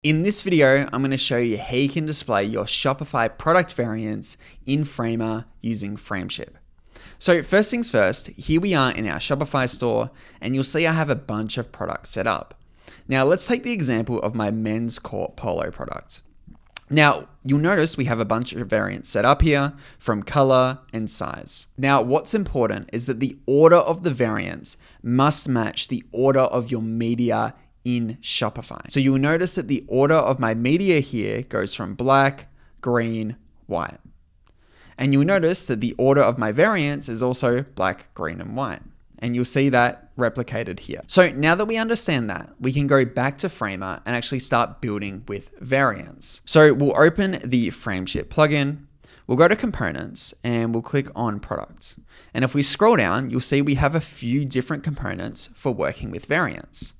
In this video, I'm going to show you how you can display your Shopify product variants in Framer using Frameship. So first things first, here we are in our Shopify store, and you'll see I have a bunch of products set up. Now let's take the example of my men's court polo product. Now you'll notice we have a bunch of variants set up here from color and size. Now what's important is that the order of the variants must match the order of your media in Shopify. So you will notice that the order of my media here goes from black, green, white. And you'll notice that the order of my variants is also black, green, and white. And you'll see that replicated here. So now that we understand that, we can go back to Framer and actually start building with variants. So we'll open the Frameship plugin. We'll go to components and we'll click on products. And if we scroll down, you'll see we have a few different components for working with variants.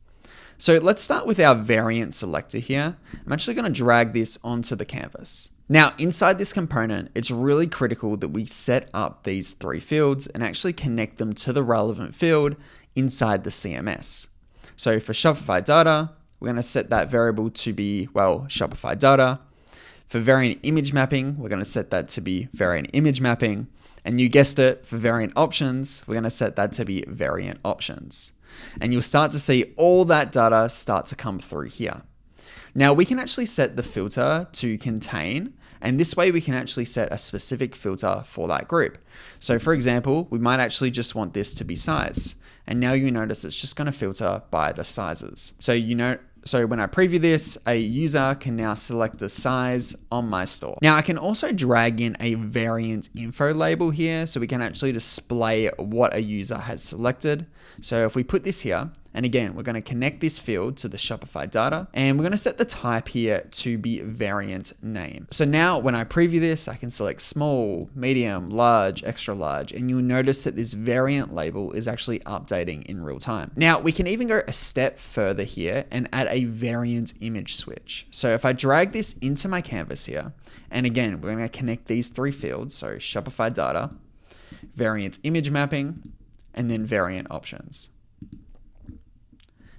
So let's start with our variant selector here. I'm actually going to drag this onto the canvas. Now inside this component, it's really critical that we set up these three fields and actually connect them to the relevant field inside the CMS. So for Shopify data, we're going to set that variable to be, Shopify data. For variant image mapping, we're going to set that to be variant image mapping. And you guessed it, for variant options, we're going to set that to be variant options. And you'll start to see all that data start to come through here. Now we can actually set the filter to contain, and this way we can actually set a specific filter for that group. So for example, we might actually just want this to be size. And now you notice it's just going to filter by the sizes. So when I preview this, a user can now select the size on my store. Now I can also drag in a variant info label here, so we can actually display what a user has selected. So if we put this here, and again, we're going to connect this field to the Shopify data, and we're going to set the type here to be variant name. So now when I preview this, I can select small, medium, large, extra large, and you'll notice that this variant label is actually updating in real time. Now we can even go a step further here and add a variant image switch. So if I drag this into my canvas here, and again, we're going to connect these three fields. So Shopify data, variant image mapping, and then variant options.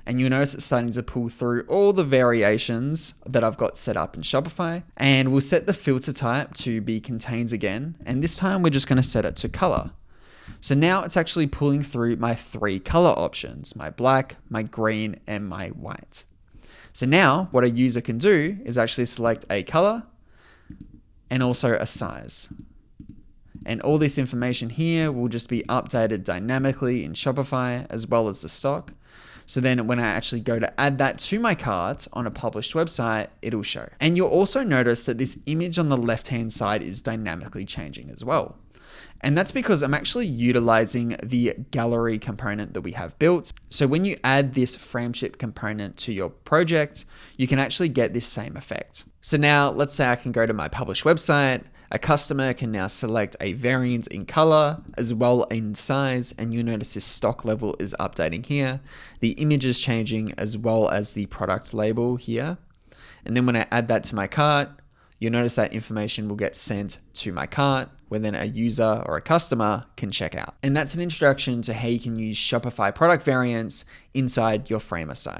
And you'll notice it's starting to pull through all the variations that I've got set up in Shopify. And we'll set the filter type to be contains again. And this time we're just going to set it to color. So now it's actually pulling through my three color options, my black, my green, and my white. So now what a user can do is actually select a color and also a size. And all this information here will just be updated dynamically in Shopify as well as the stock. So then when I actually go to add that to my cart on a published website, it'll show. And you'll also notice that this image on the left-hand side is dynamically changing as well. And that's because I'm actually utilizing the gallery component that we have built. So when you add this Frameship component to your project, you can actually get this same effect. So now let's say I can go to my published website. A customer can now select a variant in color as well in size, and you'll notice this stock level is updating here. The image is changing as well as the product label here. And then when I add that to my cart, you'll notice that information will get sent to my cart where then a user or a customer can check out. And that's an introduction to how you can use Shopify product variants inside your Framer site.